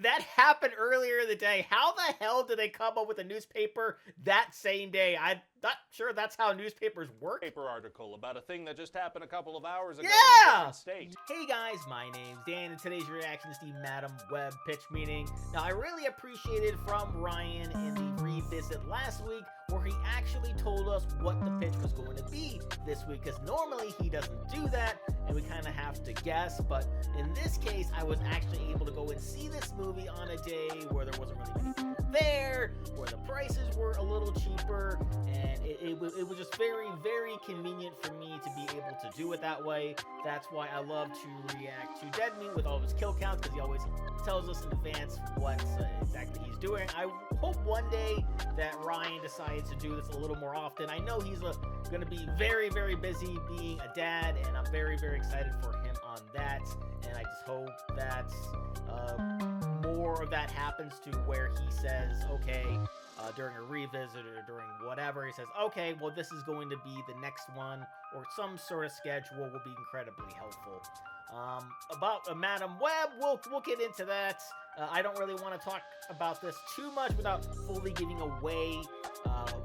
That happened earlier in the day. How the hell did they come up with a newspaper that same day? I'm not sure that's how newspapers work. Paper article about a thing that just happened a couple of hours ago in a Yeah! different state. Hey guys, my name's Dan, and today's reaction is the Madam Web pitch meeting. Now, I really appreciated from Ryan in the revisit last week where he actually told us what the pitch was going to be this week, because normally he doesn't do that, and we kind of have to guess, but in this case, I was actually able to go and see this movie on a day where there wasn't really many people there, where the prices were a little cheaper, and it was just very, very convenient for me to be able to do it that way. That's why I love to react to Dead Meat with all of his kill counts, because he always tells us in advance what exactly he's doing. I hope one day that Ryan decides to do this a little more often. I know he's going to be very, very busy being a dad, and I'm very, very excited for him on that, and I just hope that more of that happens to where he says, okay, during a revisit or during whatever, he says, okay, well, this is going to be the next one, or some sort of schedule will be incredibly helpful. About Madam Web, we'll get into that. I don't really want to talk about this too much without fully giving away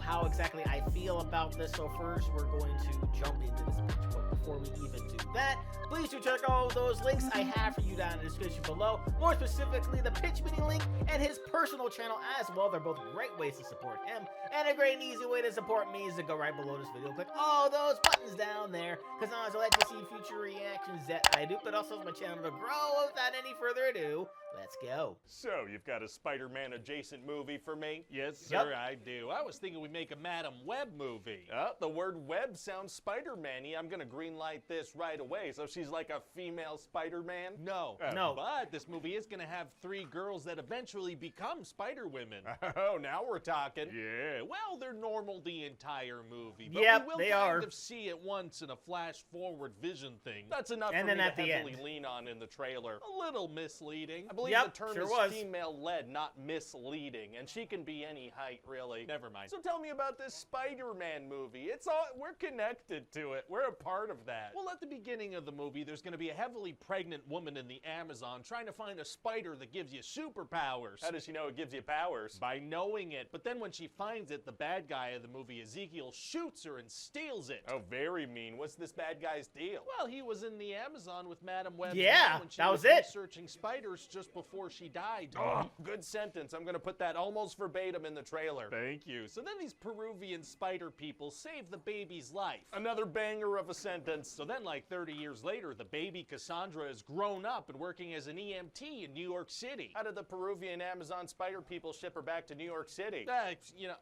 how exactly I feel about this. So first, we're going to jump into this pitch. But before we even do that, please do check all those links I have for you down in the description below. More specifically, the pitch meeting link and his personal channel as well. They're both great ways to support him. And a great and easy way to support me is to go right below this video. Click all those buttons down there, because I like to see future reactions that I do, but also my channel to grow. Without any further ado, let's go. So, you've got a Spider-Man adjacent movie for me? Yes, sir, Yep. I do. I was thinking we'd make a Madam Web movie. The word web sounds Spider-Man-y. I'm gonna greenlight this right away. So she's like a female Spider-Man? No. No. But this movie is gonna have 3 girls that eventually become Spider-Women. Oh, now we're talking. Yeah. Well, they're normal the entire movie. But Yep, we will they kind are. of see it once in a flash-forward vision thing. That's enough And for then me at to the heavily end. lean on in the trailer. A little misleading. I believe Yep, the term sure is was. female-led, not misleading, and she can be any height, really. Never mind. So tell me about this Spider-Man movie. We're connected to it. We're a part of that. Well, at the beginning of the movie, there's going to be a heavily pregnant woman in the Amazon trying to find a spider that gives you superpowers. How does she know it gives you powers? By knowing it. But then when she finds it, the bad guy of the movie, Ezekiel, shoots her and steals it. Oh, very mean. What's this bad guy's deal? Well, he was in the Amazon with Madam Web's Yeah, mom when she that was was it. researching spiders just before she died. Good sentence. I'm going to put that almost verbatim in the trailer. Thank you. So then these Peruvian spider people save the baby's life. Another banger of a sentence. So then, like 30 years later, the baby Cassandra is grown up and working as an EMT in New York City. How did the Peruvian Amazon spider people ship her back to New York City? Yeah,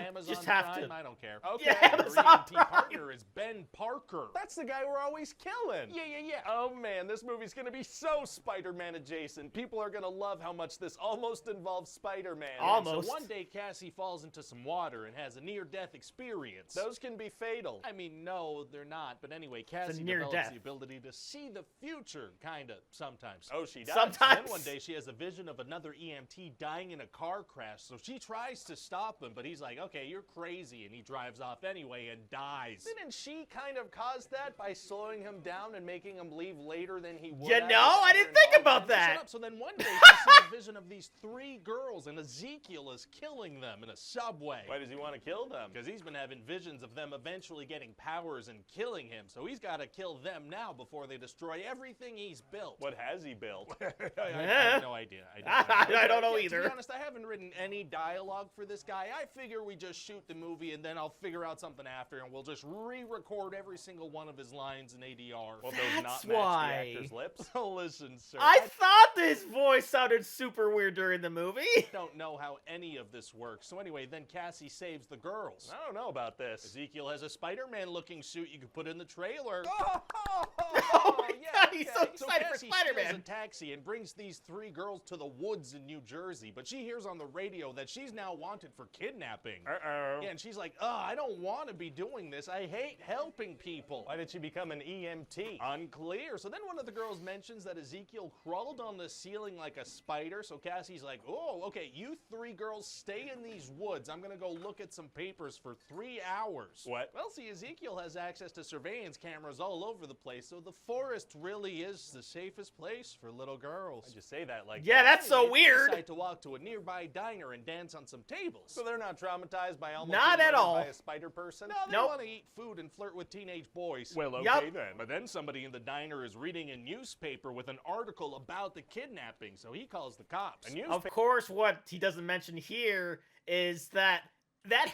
Amazon just have Prime, to. I don't care. Yeah, Okay, her Amazon EMT Prime. partner is Ben Parker. That's the guy we're always killing. Yeah. Oh man, this movie's gonna be so Spider-Man adjacent. People are gonna love how much this almost involves Spider-Man. Almost. So one day Cassie falls into some water and has a near-death experience. Those can be fatal. I mean, no, they're not. But anyway, Cassie near develops death. the ability to see the future, kinda, sometimes. Oh, she does? Sometimes. And then one day she has a vision of another EMT dying in a car crash, so she tries to stop him, but he's like, okay, you're crazy, and he drives off anyway and dies. Didn't she kind of cause that by slowing him down and making him leave later than he would? You have know, if I they were didn't think involved? about that. Shut up. So then one day she sees a vision of these 3 girls, and Ezekiel is killing them in a subway. Why does he want to kill them? Because he's been having visions of them eventually getting powers and killing him, so he's got to kill them now before they destroy everything he's built. What has he built? I have no idea. I don't know To either. be honest, I haven't written any dialogue for this guy. I figure we just shoot the movie and then I'll figure out something after and we'll just re-record every single one of his lines in ADR. Well, those That's not match why. the actor's lips. Listen, sir. I thought this voice sounded super weird during the movie. don't know how any of this works. So anyway, then Cassie saves the girls. I don't know about this. Ezekiel has a Spider-Man looking suit you could put in the trailer. Oh my God, he's so excited for Cassie Spider-Man. steals a taxi and brings these 3 girls to the woods in New Jersey, but she hears on the radio that she's now wanted for kidnapping. Yeah, and she's like, I don't want to be doing this. I hate helping people. Why did she become an EMT? Unclear. So then one of the girls mentions that Ezekiel crawled on the ceiling feeling like a spider, so Cassie's like, oh, okay, you 3 girls stay in these woods. I'm gonna go look at some papers for 3 hours. What? Well, see, Ezekiel has access to surveillance cameras all over the place, so the forest really is the safest place for little girls. I just say that like Yeah, that's so Anyway, they weird. decide to walk to a nearby diner and dance on some tables. So they're not traumatized by almost Not being at murdered all. by a spider person? No, they Nope. want to eat food and flirt with teenage boys. Well, okay Yup. then. But then somebody in the diner is reading a newspaper with an article about the kidnapping, so he calls the cops. Of course, what he doesn't mention here is that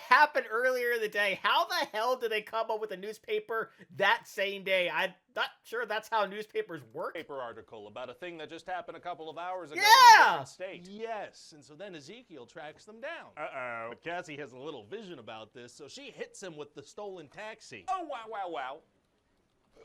happened earlier in the day. How the hell did they come up with a newspaper that same day? I'm not sure that's how newspapers work. Paper article about a thing that just happened a couple of hours ago in Yeah! a different state. Yes, and so then Ezekiel tracks them down. Uh-oh. But Cassie has a little vision about this, so she hits him with the stolen taxi. Oh, wow, wow, wow.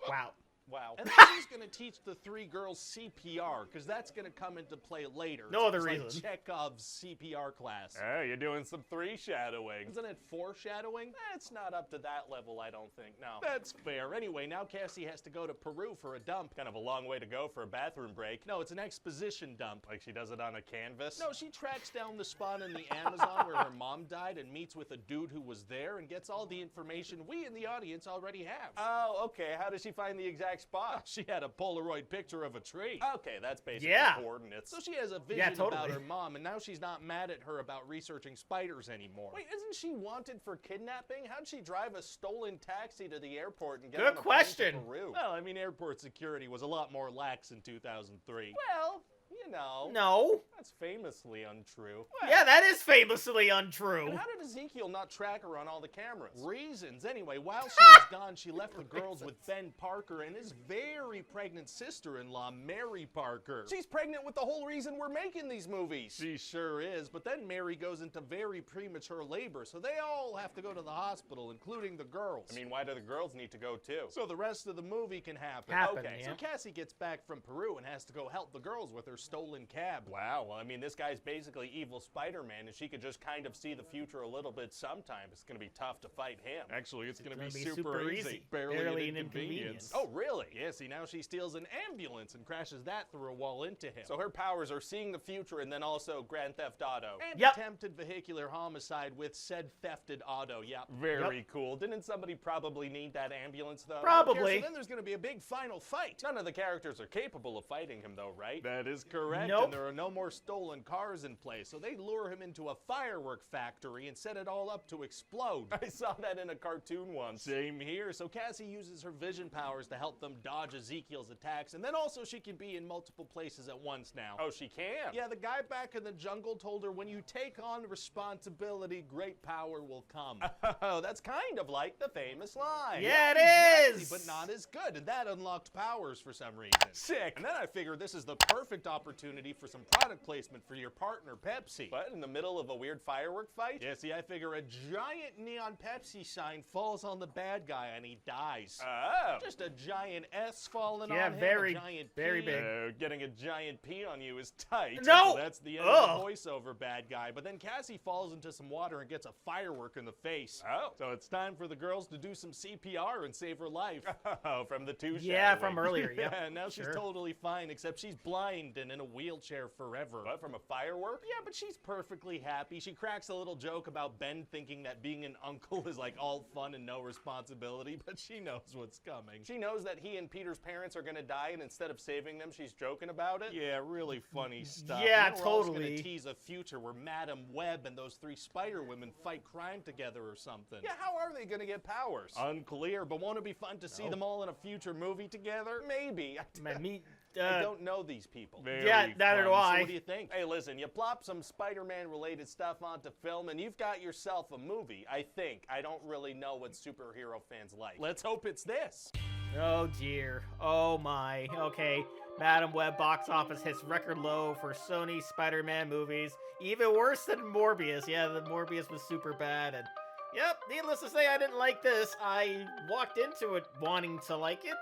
Wow. Wow. And then she's going to teach the 3 girls CPR, because that's going to come into play later. No other It's reason. like Chekhov's CPR class. Oh, you're doing some 3-shadowing. Isn't it foreshadowing? It's not up to that level, I don't think. No. That's fair. Anyway, now Cassie has to go to Peru for a dump. Kind of a long way to go for a bathroom break. No, it's an exposition dump. Like she does it on a canvas? No, she tracks down the spot in the Amazon where her mom died and meets with a dude who was there and gets all the information we in the audience already have. Oh, okay. How does she find the exact spot? She had a Polaroid picture of a tree. Okay, that's basically Yeah. coordinates. So she has a vision Yeah, totally. about her mom, and now she's not mad at her about researching spiders anymore. Wait, isn't she wanted for kidnapping? How'd she drive a stolen taxi to the airport and get Good on a plane question. to Peru? Well, I mean, airport security was a lot more lax in 2003. Well, you know. No. That's famously untrue. Yeah, that is famously untrue. And how did Ezekiel not track her on all the cameras? Reasons. Anyway, while she was gone, she left the girls with Ben Parker and his very pregnant sister-in-law, Mary Parker. She's pregnant with the whole reason we're making these movies. She sure is, but then Mary goes into very premature labor, so they all have to go to the hospital, including the girls. I mean, why do the girls need to go too? So the rest of the movie can happen. Okay, So yeah. Cassie gets back from Peru and has to go help the girls with her stolen cab. Wow, well, I mean, this guy's basically evil Spider-Man, and she could just kind of see the future a little bit sometime. It's going to be tough to fight him. Actually, it's going to be gonna be super super easy. easy. Barely Barely an an inconvenience. inconvenience. Oh, really? Yeah, see, now she steals an ambulance and crashes that through a wall into him. So her powers are seeing the future and then also Grand Theft Auto. And Yep. attempted vehicular homicide with said thefted auto, yep. Very cool. Didn't somebody probably need that ambulance, though? Probably. So then there's going to be a big final fight. None of the characters are capable of fighting him, though, right? That is correct, Nope. and there are no more stolen cars in play, so they lure him into a firework factory and set it all up to explode. I saw that in a cartoon once. Same here. So Cassie uses her vision powers to help them dodge Ezekiel's attacks, and then also she can be in multiple places at once now. Oh, she can? Yeah, the guy back in the jungle told her when you take on responsibility, great power will come. Oh, that's kind of like the famous line. Yeah, it Exactly, is. but not as good, and that unlocked powers for some reason. Sick. And then I figured this is the perfect opportunity for some product placement for your partner, Pepsi. But in the middle of a weird firework fight? Yeah, see, I figure a giant neon Pepsi sign falls on the bad guy and he dies. Oh. Just a giant S falling Yeah, on him, very, a giant very P. big. Getting a giant pee on you is tight. No! So that's the end Ugh. of the voiceover bad guy. But then Cassie falls into some water and gets a firework in the face. Oh. So it's time for the girls to do some CPR and save her life. Oh, from the 2 Yeah, shadowing. from earlier. Yep. Yeah, now she's Sure. totally fine, except she's blind and in a wheelchair forever. What, from a firework? Yeah, but she's perfectly happy. She cracks a little joke about Ben thinking that being an uncle is like all fun and no responsibility, but she knows what's coming. She knows that he and Peter's parents are gonna die, and instead of saving them, she's joking about it? Yeah, really funny stuff. Yeah, And then we're also totally. gonna tease a future where Madam Web and those 3 Spider Women fight crime together or something. Yeah, how are they gonna get powers? Unclear, but won't it be fun to see them all in a future movie together? Maybe. Man, me, I don't know these people. Yeah, neither do fun. I. So what do you think? Hey, listen, you plop some Spider-Man related stuff onto film and you've got yourself a movie, I think. I don't really know what superhero fans like. Let's hope it's this. Oh dear. Oh my. Okay. Madam Web box office hits record low for Sony Spider-Man movies. Even worse than Morbius. Yeah, the Morbius was super bad. And yep, needless to say, I didn't like this. I walked into it wanting to like it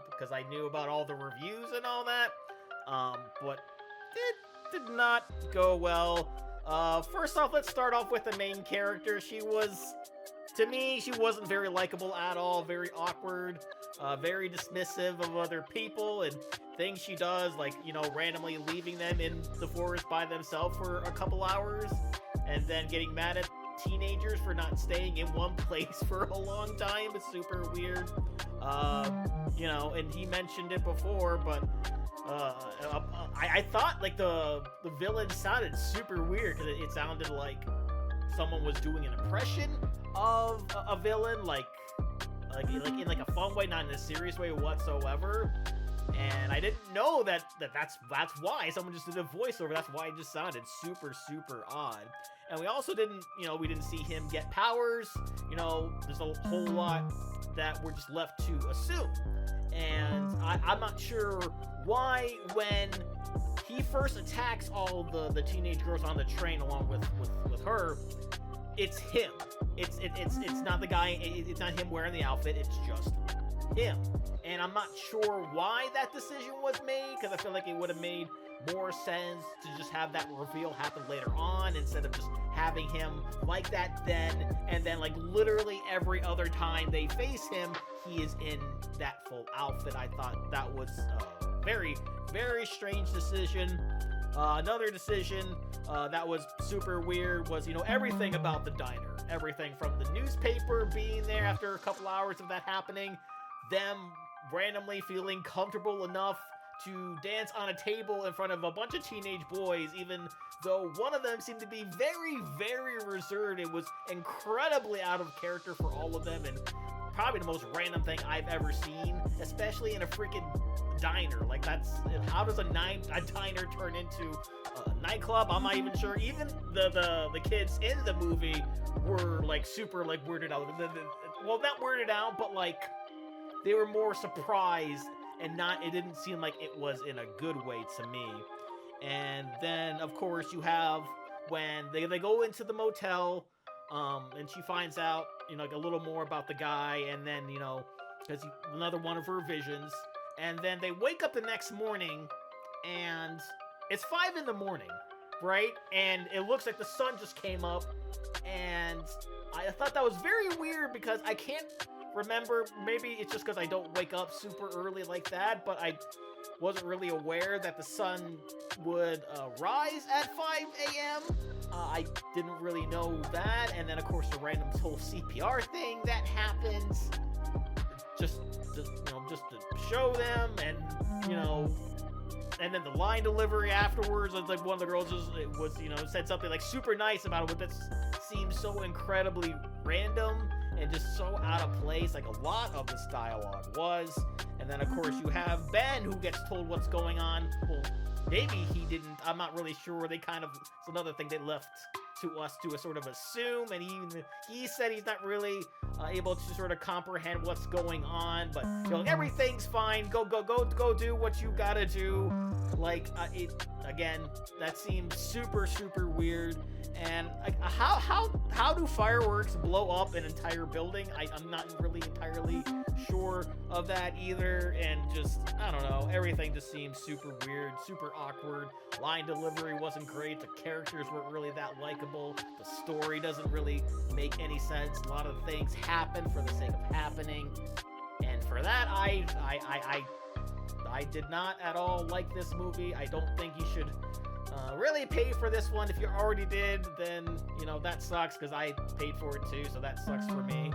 because I knew about all the reviews and all that. But it did not go well. First off, let's start off with the main character. To me, she wasn't very likable at all, very awkward, very dismissive of other people, and things she does, like, you know, randomly leaving them in the forest by themselves for a couple hours, and then getting mad at teenagers for not staying in one place for a long time. It's super weird. You know, and he mentioned it before, but I thought like the villain sounded super weird because it sounded like someone was doing an impression of a villain, like in like a fun way, not in a serious way whatsoever. And I didn't know that's why someone just did a voiceover. That's why it just sounded super odd. And we also didn't see him get powers. You know, there's a whole lot that we're just left to assume. And I'm not sure why when he first attacks all the teenage girls on the train along with her, it's him. It's not the guy. It's not him wearing the outfit. It's just him. And I'm not sure why that decision was made, because I feel like it would have made more sense to just have that reveal happen later on instead of just having him like that then, and then like literally every other time they face him, he is in that full outfit. I thought that was a very strange decision. Another decision that was super weird was, you know, everything about the diner. Everything from the newspaper being there after a couple hours of that happening, them randomly feeling comfortable enough to dance on a table in front of a bunch of teenage boys, even though one of them seemed to be very reserved. It was incredibly out of character for all of them, and probably the most random thing I've ever seen, especially in a freaking diner. Like, how does a diner turn into a nightclub? I'm not even sure. Even the kids in the movie were like super like weirded out. Well, not weirded out, but like they were more surprised, and it didn't seem like it was in a good way to me. And then of course you have when they go into the motel, and she finds out, you know, like a little more about the guy, and then, you know, because another one of her visions, and then they wake up the next morning, and it's 5 a.m, right? And it looks like the sun just came up, and I thought that was very weird because I can't remember, maybe it's just because I don't wake up super early like that, but I wasn't really aware that the sun would rise at 5 a.m. I didn't really know that. And then of course the random whole CPR thing that happens, just to show them, and you know, and then the line delivery afterwards, it's like one of the girls said something like super nice about it, but that seems so incredibly random and just so out of place, like a lot of this dialogue was. And then of course you have Ben, who gets told what's going on. Well, maybe he didn't, I'm not really sure. It's another thing they left to us to sort of assume, and he said he's not really able to sort of comprehend what's going on, but you know, everything's fine, go do what you gotta do. Like again, that seems super weird. And how do fireworks blow up an entire building? I'm not really entirely sure of that either. And just, I don't know, everything just seems super weird, super awkward. Line delivery wasn't great. The characters weren't really that likable. The story doesn't really make any sense. A lot of things happen for the sake of happening, and for that I did not at all like this movie. I don't think you should really pay for this one. If you already did, then, you know, that sucks, because I paid for it too, so that sucks for me.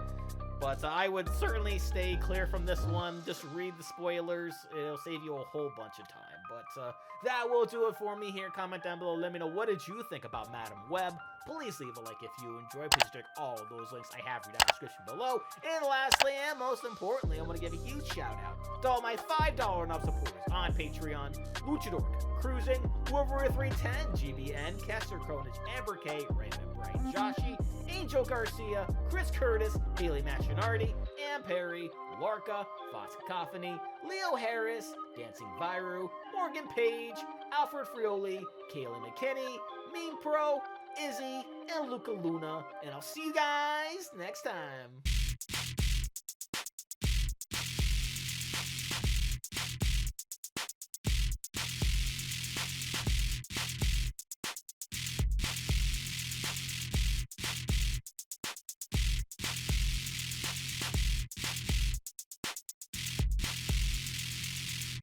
But I would certainly stay clear from this one. Just read the spoilers. It'll save you a whole bunch of time. But that will do it for me here. Comment down below. Let me know, what did you think about Madam Web? Please leave a like if you enjoyed. Please check all of those links I have for you down in the description below. And lastly, and most importantly, I want to give a huge shout out to all my $5 and up supporters on Patreon: Luchador, Cruising, Wolverine 310, GBN, Kessler, Kronich, Amber K, Raymond, Brian, Joshi, Angel Garcia, Chris Curtis, Haley Machinardi, Ann Perry, Larka, Fox Cacophony, Leo Harris, Dancing Viru, Morgan Page, Alfred Frioli, Kaylee McKinney, Meme Pro, Izzy, and Luca Luna. And I'll see you guys next time.